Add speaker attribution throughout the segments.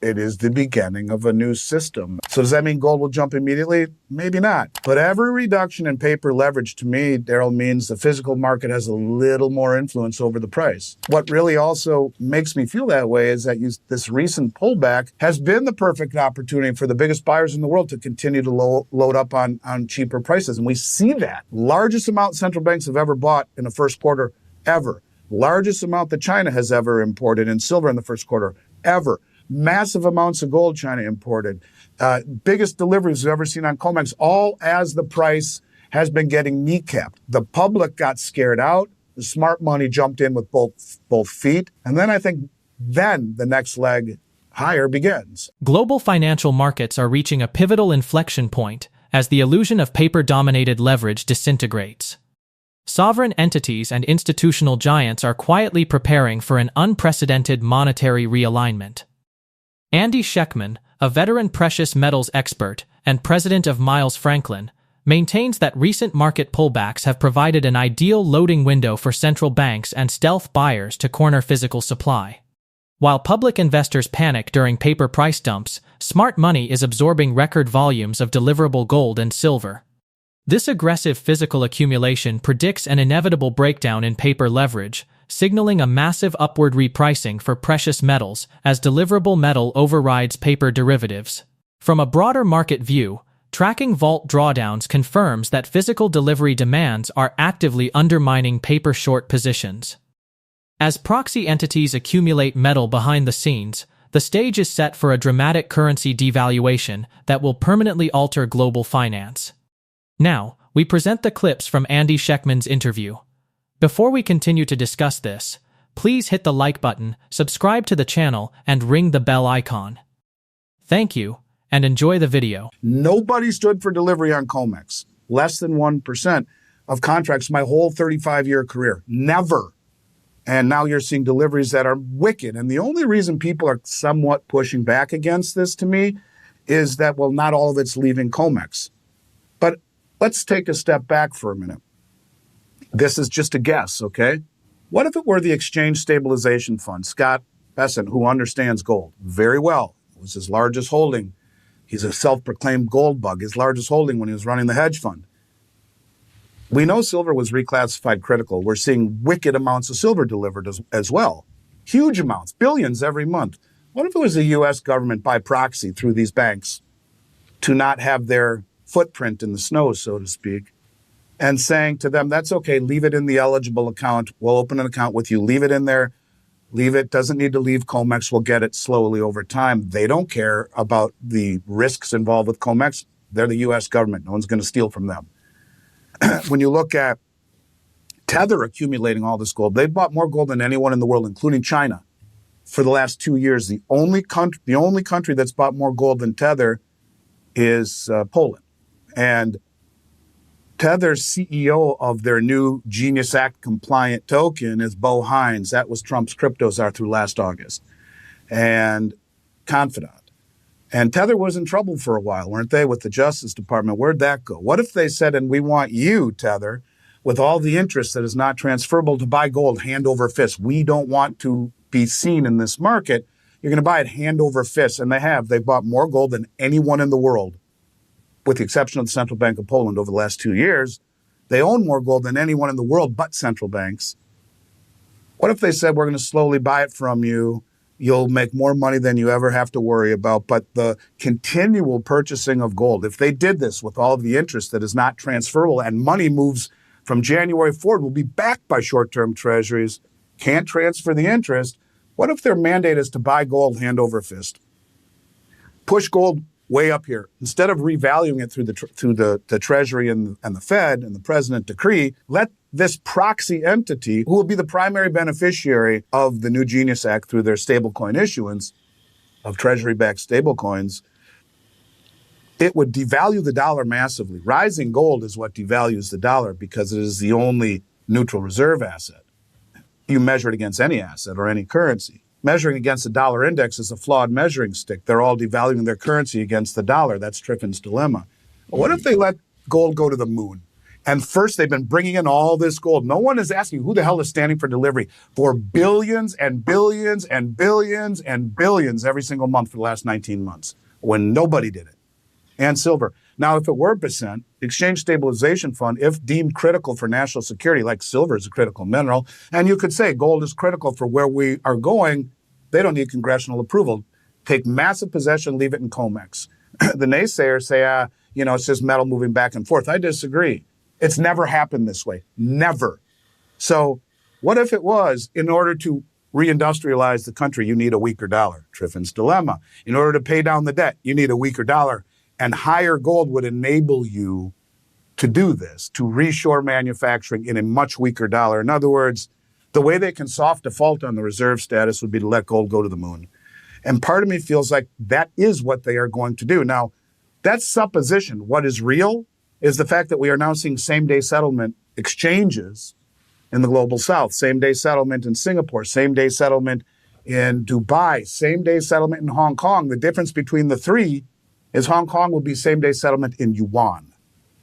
Speaker 1: It is the beginning of a new system. So does that mean gold will jump immediately? Maybe not. But every reduction in paper leverage to me, Daryl, means the physical market has a little more influence over the price. What really also makes me feel that way is that this recent pullback has been the perfect opportunity for the biggest buyers in the world to continue to load up on cheaper prices. And we see that. Largest amount central banks have ever bought in the first quarter ever. Largest amount that China has ever imported in silver in the first quarter ever. Massive amounts of gold China imported. Biggest deliveries we've ever seen on COMEX, all as the price has been getting kneecapped. The public got scared out. The smart money jumped in with both feet. And then I think the next leg higher begins.
Speaker 2: Global financial markets are reaching a pivotal inflection point as the illusion of paper-dominated leverage disintegrates. Sovereign entities and institutional giants are quietly preparing for an unprecedented monetary realignment. Andy Schectman, a veteran precious metals expert and president of Miles Franklin, maintains that recent market pullbacks have provided an ideal loading window for central banks and stealth buyers to corner physical supply. While public investors panic during paper price dumps, smart money is absorbing record volumes of deliverable gold and silver. This aggressive physical accumulation predicts an inevitable breakdown in paper leverage, signaling a massive upward repricing for precious metals as deliverable metal overrides paper derivatives. From a broader market view, tracking vault drawdowns confirms that physical delivery demands are actively undermining paper short positions. As proxy entities accumulate metal behind the scenes, the stage is set for a dramatic currency devaluation that will permanently alter global finance. Now, we present the clips from Andy Schectman's interview. Before we continue to discuss this, please hit the like button, subscribe to the channel, and ring the bell icon. Thank you, and enjoy the video.
Speaker 1: Nobody stood for delivery on COMEX. Less than 1% of contracts my whole 35-year career. Never. And now you're seeing deliveries that are wicked. And the only reason people are somewhat pushing back against this to me is that, well, not all of it's leaving COMEX. But let's take a step back for a minute. This is just a guess, okay? What if it were the Exchange Stabilization Fund, Scott Bessent, who understands gold very well? It was his largest holding. He's a self-proclaimed gold bug, his largest holding when he was running the hedge fund. We know silver was reclassified critical. We're seeing wicked amounts of silver delivered as well. Huge amounts, billions every month. What if it was the U.S. government by proxy through these banks to not have their footprint in the snow, so to speak, and saying to them, that's okay, leave it in the eligible account. We'll open an account with you. Leave it in there. Leave it. Doesn't need to leave COMEX. We'll get it slowly over time. They don't care about the risks involved with COMEX. They're the U.S. government. No one's going to steal from them. When you look at Tether accumulating all this gold, they've bought more gold than anyone in the world, including China, for the last 2 years. The only country that's bought more gold than Tether is Poland. And Tether's CEO of their new Genius Act compliant token is Bo Hines. That was Trump's crypto czar through last August. And Confidant. And Tether was in trouble for a while, weren't they, with the Justice Department? Where'd that go? What if they said, and we want you, Tether, with all the interest that is not transferable, to buy gold hand over fist. We don't want to be seen in this market. You're going to buy it hand over fist. And they have. They've bought more gold than anyone in the world, with the exception of the Central Bank of Poland over the last 2 years. They own more gold than anyone in the world but central banks. What if they said, we're going to slowly buy it from you? You'll make more money than you ever have to worry about. But the continual purchasing of gold, if they did this with all of the interest that is not transferable and money moves from January forward, will be backed by short-term treasuries, can't transfer the interest. What if their mandate is to buy gold hand over fist? Push gold way up here. Instead of revaluing it through the Treasury and the Fed and the President decree, let this proxy entity, who will be the primary beneficiary of the new Genius Act through their stablecoin issuance of Treasury-backed stablecoins, it would devalue the dollar massively. Rising gold is what devalues the dollar because it is the only neutral reserve asset. You measure it against any asset or any currency. Measuring against the dollar index is a flawed measuring stick. They're all devaluing their currency against the dollar. That's Triffin's dilemma. But what if they let gold go to the moon? And first, they've been bringing in all this gold. No one is asking who the hell is standing for delivery for billions and billions and billions and billions every single month for the last 19 months when nobody did it. And silver. Now, if it were percent, Exchange Stabilization Fund, if deemed critical for national security, like silver is a critical mineral, and you could say gold is critical for where we are going, they don't need congressional approval. Take massive possession, leave it in COMEX. The naysayers say, it's just metal moving back and forth. I disagree. It's never happened this way. Never. So what if it was, in order to reindustrialize the country, you need a weaker dollar? Triffin's dilemma. In order to pay down the debt, you need a weaker dollar. And higher gold would enable you to do this, to reshore manufacturing in a much weaker dollar. In other words, the way they can soft default on the reserve status would be to let gold go to the moon. And part of me feels like that is what they are going to do. Now, that's supposition. What is real is the fact that we are now seeing same-day settlement exchanges in the global south, same-day settlement in Singapore, same-day settlement in Dubai, same-day settlement in Hong Kong. The difference between the three is Hong Kong will be same-day settlement in yuan.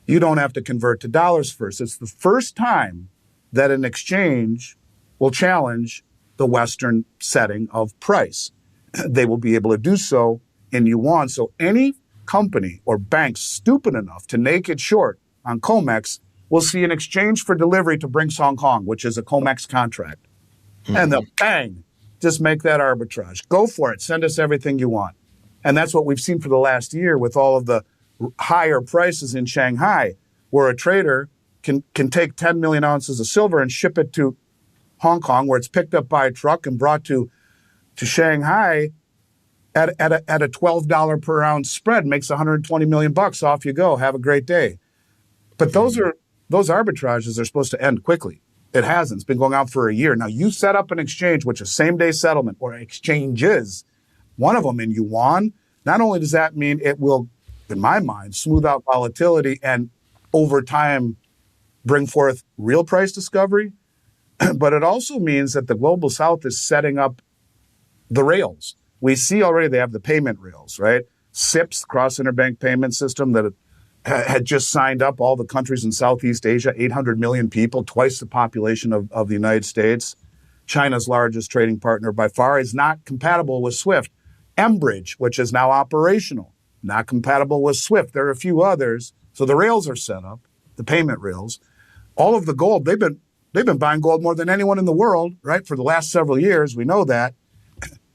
Speaker 1: You don't have to convert to dollars first. It's the first time that an exchange will challenge the Western setting of price. They will be able to do so in yuan. So any company or bank stupid enough to naked short on COMEX will see an exchange for delivery to Brinks Hong Kong, which is a COMEX contract. Mm-hmm. And they'll bang, just make that arbitrage. Go for it. Send us everything you want. And that's what we've seen for the last year with all of the higher prices in Shanghai, where a trader can take 10 million ounces of silver and ship it to Hong Kong, where it's picked up by a truck and brought to Shanghai at a $12 per ounce spread, makes 120 million bucks. Off you go. Have a great day. But those arbitrages are supposed to end quickly. It hasn't. It's been going on for a year. Now, you set up an exchange, which is same-day settlement, or exchanges, one of them in yuan. Not only does that mean it will, in my mind, smooth out volatility and over time bring forth real price discovery, but it also means that the global south is setting up the rails. We see already they have the payment rails, right? SIPS, Cross Interbank Payment System, that had just signed up all the countries in Southeast Asia, 800 million people, twice the population of the United States. China's largest trading partner by far, is not compatible with SWIFT. Mbridge, which is now operational, not compatible with SWIFT. There are a few others. So the rails are set up, the payment rails. All of the gold, they've been buying gold more than anyone in the world, right? For the last several years, we know that.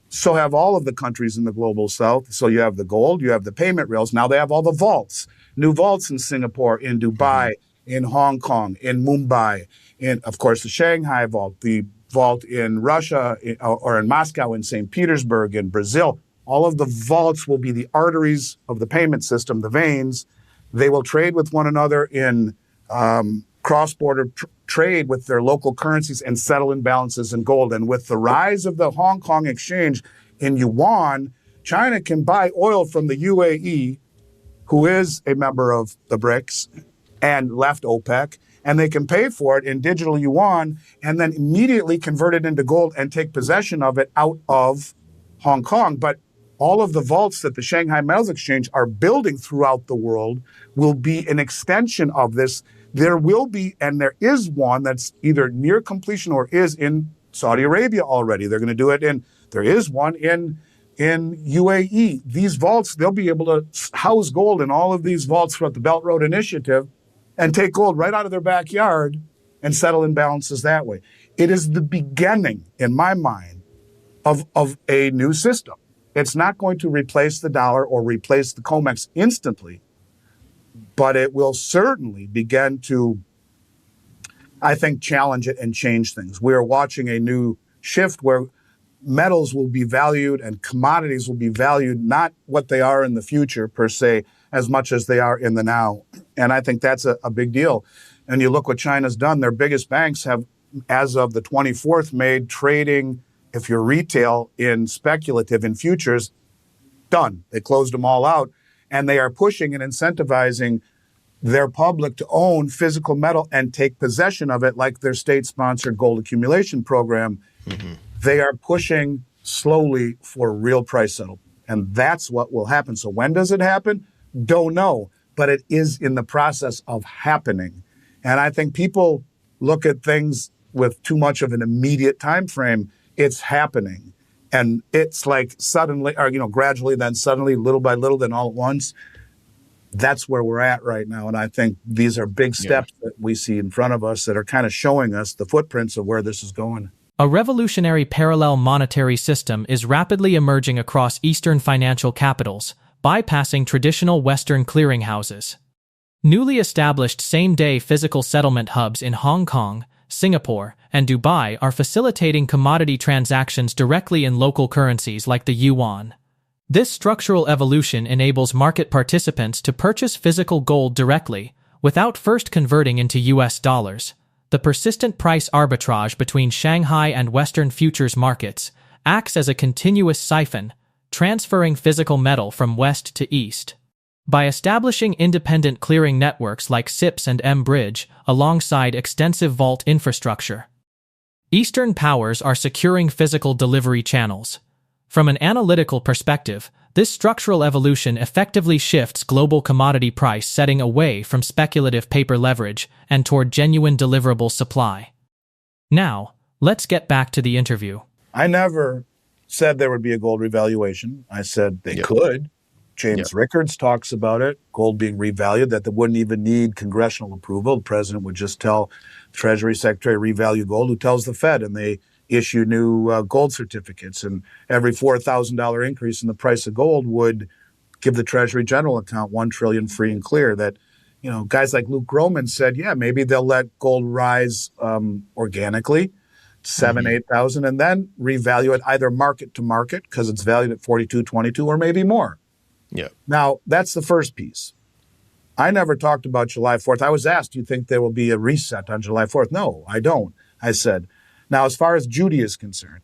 Speaker 1: So have all of the countries in the global south. So you have the gold, you have the payment rails. Now they have all the vaults, new vaults in Singapore, in Dubai, in Hong Kong, in Mumbai, in, of course, the Shanghai vault, the vault in Russia or in Moscow, in St. Petersburg, in Brazil. All of the vaults will be the arteries of the payment system, the veins. They will trade with one another in cross-border trade with their local currencies and settle imbalances in gold. And with the rise of the Hong Kong exchange in yuan, China can buy oil from the UAE, who is a member of the BRICS and left OPEC, and they can pay for it in digital yuan and then immediately convert it into gold and take possession of it out of Hong Kong. But all of the vaults that the Shanghai Metals Exchange are building throughout the world will be an extension of this. There will be, and there is one that's either near completion or is in Saudi Arabia already. They're going to do it there is one in UAE. These vaults, they'll be able to house gold in all of these vaults throughout the Belt Road Initiative and take gold right out of their backyard and settle imbalances that way. It is the beginning, in my mind, of a new system. It's not going to replace the dollar or replace the COMEX instantly, but it will certainly begin to, I think, challenge it and change things. We are watching a new shift where metals will be valued and commodities will be valued, not what they are in the future per se, as much as they are in the now. And I think that's a big deal. And you look what China's done. Their biggest banks have, as of the 24th, made trading, if you're retail, in speculative, in futures, done. They closed them all out. And they are pushing and incentivizing their public to own physical metal and take possession of it, like their state-sponsored gold accumulation program. Mm-hmm. They are pushing slowly for real price settlement. And that's what will happen. So when does it happen? Don't know. But it is in the process of happening. And I think people look at things with too much of an immediate time frame. It's happening. And it's like suddenly, or, gradually, then suddenly, little by little, then all at once. That's where we're at right now. And I think these are big steps that we see in front of us that are kind of showing us the footprints of where this is going.
Speaker 2: A revolutionary parallel monetary system is rapidly emerging across Eastern financial capitals, bypassing traditional Western clearinghouses. Newly established same-day physical settlement hubs in Hong Kong, Singapore, and Dubai are facilitating commodity transactions directly in local currencies like the yuan. This structural evolution enables market participants to purchase physical gold directly, without first converting into US dollars. The persistent price arbitrage between Shanghai and Western futures markets acts as a continuous siphon, transferring physical metal from west to east. By establishing independent clearing networks like SIPS and M-Bridge alongside extensive vault infrastructure, Eastern powers are securing physical delivery channels. From an analytical perspective, this structural evolution effectively shifts global commodity price setting away from speculative paper leverage and toward genuine deliverable supply. Now, let's get back to the interview.
Speaker 1: I never said there would be a gold revaluation. I said they could. James Rickards talks about it, gold being revalued, that they wouldn't even need congressional approval. The president would just tell Treasury Secretary revalue gold, who tells the Fed, and they issue new gold certificates. And every $4,000 increase in the price of gold would give the Treasury General account $1 trillion free and clear. That, guys like Luke Groman said, maybe they'll let gold rise organically, 8,000, and then revalue it either market to market because it's valued at 42.22 or maybe more.
Speaker 3: Yeah.
Speaker 1: Now, that's the first piece. I never talked about July 4th. I was asked, do you think there will be a reset on July 4th? No, I don't. I said, now, as far as Judy is concerned,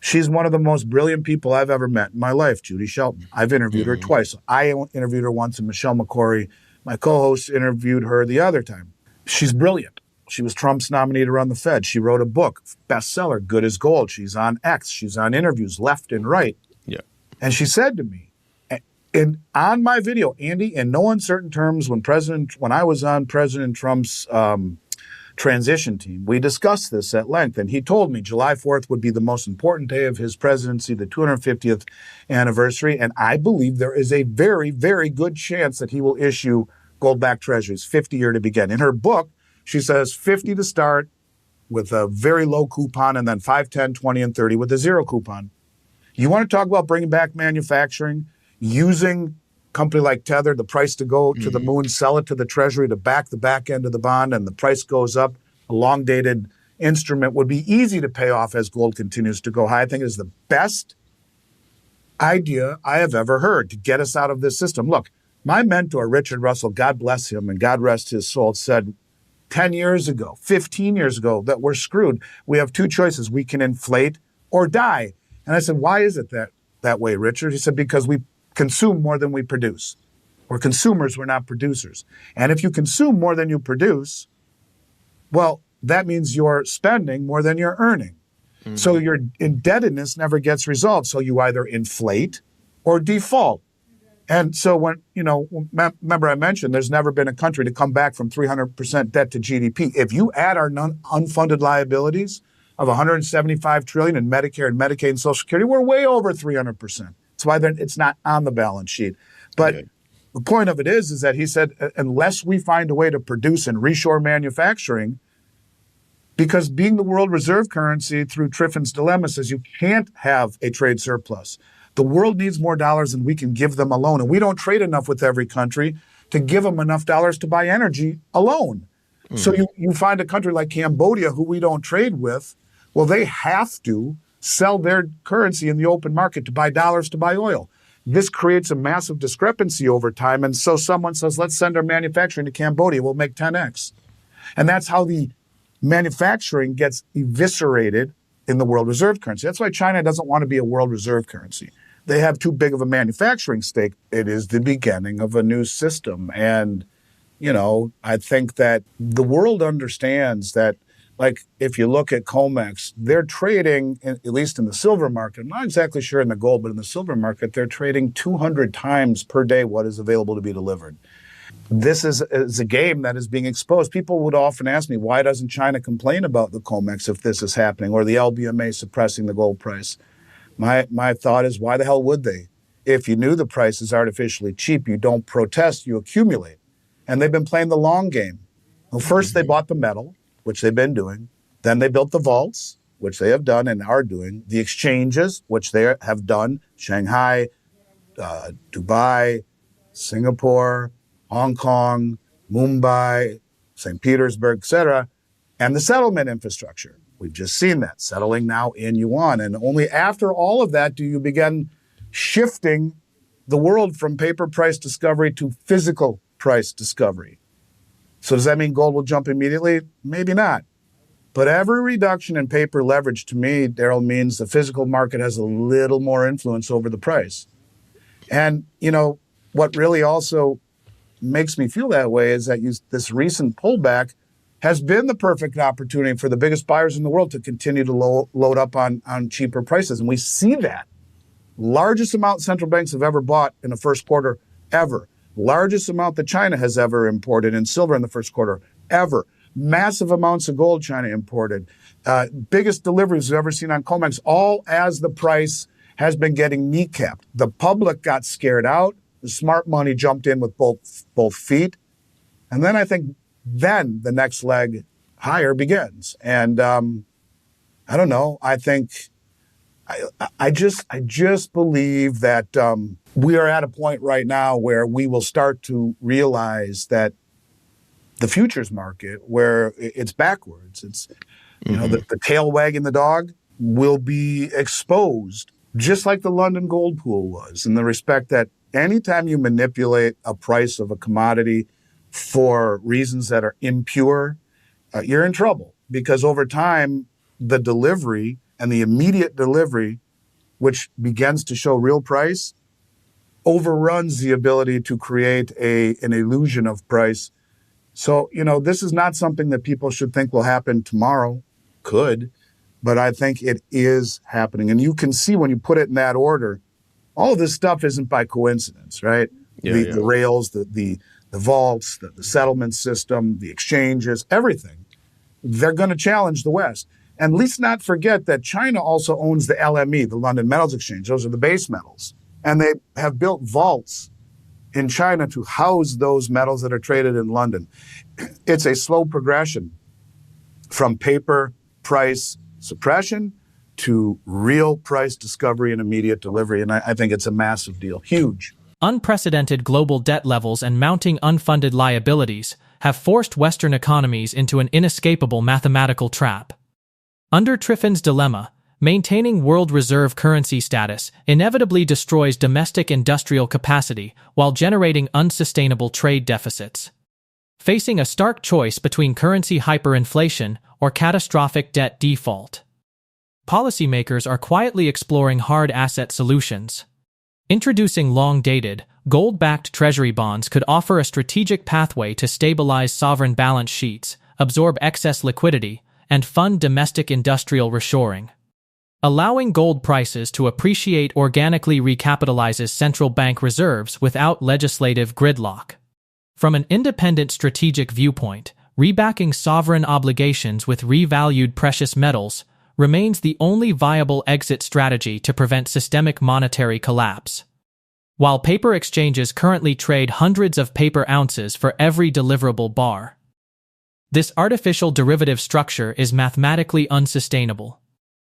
Speaker 1: she's one of the most brilliant people I've ever met in my life, Judy Schectman. I've interviewed her twice. I interviewed her once, and Michelle McCory, my co-host, interviewed her the other time. She's brilliant. She was Trump's nominee to run the Fed. She wrote a book, bestseller, Good as Gold. She's on X. She's on interviews left and right.
Speaker 3: Yeah.
Speaker 1: And she said to me, on my video, Andy, in no uncertain terms, when I was on President Trump's transition team, we discussed this at length, and he told me July 4th would be the most important day of his presidency, the 250th anniversary, and I believe there is a very, very good chance that he will issue gold-backed treasuries, 50-year to begin. In her book, she says 50 to start with a very low coupon, and then 5, 10, 20, and 30 with a zero coupon. You want to talk about bringing back manufacturing? Using a company like Tether, the price to go to the moon, sell it to the Treasury to back the back end of the bond, and the price goes up. A long-dated instrument would be easy to pay off as gold continues to go high. I think it is the best idea I have ever heard to get us out of this system. Look, my mentor, Richard Russell, God bless him and God rest his soul, said 10 years ago, 15 years ago, that we're screwed. We have two choices. We can inflate or die. And I said, why is it that way, Richard? He said, because we consume more than we produce. We're consumers, we're not producers. And if you consume more than you produce, well, that means you're spending more than you're earning. So your indebtedness never gets resolved. So you either inflate or default. And so remember I mentioned there's never been a country to come back from 300% debt to GDP. If you add our unfunded liabilities of $175 trillion in Medicare and Medicaid and Social Security, we're way over 300%. That's why it's not on the balance sheet. But the point of it is that he said, unless we find a way to produce and reshore manufacturing, because being the world reserve currency through Triffin's dilemma says you can't have a trade surplus. The world needs more dollars than we can give them alone. And we don't trade enough with every country to give them enough dollars to buy energy alone. So you find a country like Cambodia, who we don't trade with, well, they have to sell their currency in the open market to buy dollars to buy oil. This creates a massive discrepancy over time. And so someone says, let's send our manufacturing to Cambodia. We'll make 10x. And that's how the manufacturing gets eviscerated in the world reserve currency. That's why China doesn't want to be a world reserve currency. They have too big of a manufacturing stake. It is the beginning of a new system. And, I think that the world understands that. Like, if you look at COMEX, they're trading, at least in the silver market, I'm not exactly sure in the gold, but in the silver market, they're trading 200 times per day what is available to be delivered. This is a game that is being exposed. People would often ask me, why doesn't China complain about the COMEX if this is happening, or the LBMA suppressing the gold price? My thought is, why the hell would they? If you knew the price is artificially cheap, you don't protest, you accumulate. And they've been playing the long game. Well, first they bought the metal, which they've been doing. Then they built the vaults, which they have done and are doing. The exchanges, which they have done. Shanghai, Dubai, Singapore, Hong Kong, Mumbai, St. Petersburg, etc. And the settlement infrastructure. We've just seen that settling now in yuan. And only after all of that do you begin shifting the world from paper price discovery to physical price discovery. So does that mean gold will jump immediately? Maybe not. But every reduction in paper leverage to me, Daryl, means the physical market has a little more influence over the price. And, what really also makes me feel that way is that this recent pullback has been the perfect opportunity for the biggest buyers in the world to continue to load up on cheaper prices. And we see that. Largest amount central banks have ever bought in the first quarter ever. Largest amount that China has ever imported in silver in the first quarter ever. Massive amounts of gold China imported. Biggest deliveries we've ever seen on COMEX, all as the price has been getting kneecapped. The public got scared out. The smart money jumped in with both feet. And then I think the next leg higher begins. And I don't know. I think I just believe that we are at a point right now where we will start to realize that the futures market, where it's backwards, it's the tail wagging the dog, will be exposed, just like the London gold pool was, in the respect that anytime you manipulate a price of a commodity for reasons that are impure, you're in trouble, because over time, the delivery and the immediate delivery, which begins to show real price, overruns the ability to create an illusion of price. So, this is not something that people should think will happen tomorrow. Could, but I think it is happening. And you can see when you put it in that order, all of this stuff isn't by coincidence, right? The rails, the vaults, the settlement system, the exchanges, everything. They're going to challenge the West. And let's not forget that China also owns the LME, the London Metals Exchange. Those are the base metals. And they have built vaults in China to house those metals that are traded in London. It's a slow progression from paper price suppression to real price discovery and immediate delivery. And I think it's a massive deal. Huge.
Speaker 2: Unprecedented global debt levels and mounting unfunded liabilities have forced Western economies into an inescapable mathematical trap. Under Triffin's dilemma, maintaining world reserve currency status inevitably destroys domestic industrial capacity while generating unsustainable trade deficits. Facing a stark choice between currency hyperinflation or catastrophic debt default, policymakers are quietly exploring hard asset solutions. Introducing long-dated, gold-backed treasury bonds could offer a strategic pathway to stabilize sovereign balance sheets, absorb excess liquidity, and fund domestic industrial reshoring. Allowing gold prices to appreciate organically recapitalizes central bank reserves without legislative gridlock. From an independent strategic viewpoint, rebacking sovereign obligations with revalued precious metals remains the only viable exit strategy to prevent systemic monetary collapse. While paper exchanges currently trade hundreds of paper ounces for every deliverable bar, this artificial derivative structure is mathematically unsustainable.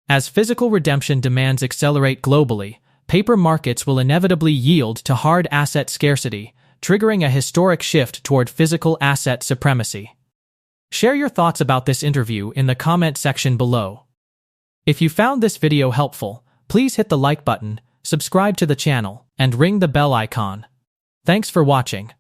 Speaker 2: As physical redemption demands accelerate globally, paper markets will inevitably yield to hard asset scarcity, triggering a historic shift toward physical asset supremacy. Share your thoughts about this interview in the comment section below. If you found this video helpful, please hit the like button, subscribe to the channel, and ring the bell icon. Thanks for watching.